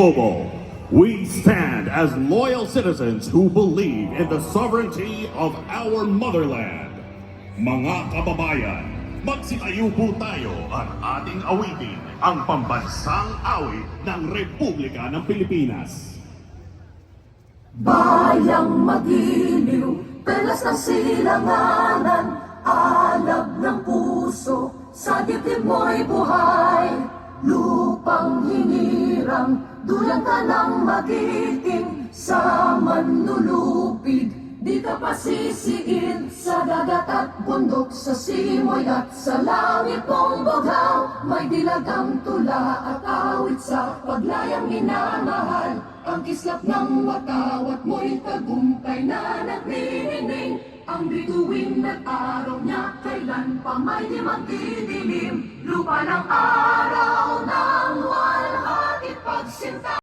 We stand as loyal citizens who believe in the sovereignty of our motherland. Mga kababayan, magsitayo po tayo at ating awitin ang pambansang awit ng Republika ng Pilipinas. Bayang magiliw, pelas ng silanganan, alab ng puso, sa dibdib mo'y buhay. Lupang hinirang, dulang ka ng magiting, sa manlulupig, di ka pasisiin. Sa dagat at bundok, sa simoy at sa langit mong bughaw, may dilagang tula at awit sa paglayang minamahal. Ang kislap ng watawat mo'y tagumpay na nagririnig. Ang bituin at araw niya kailan pa may di magdidilim. Lupa ng araw ng walhati pagsinta.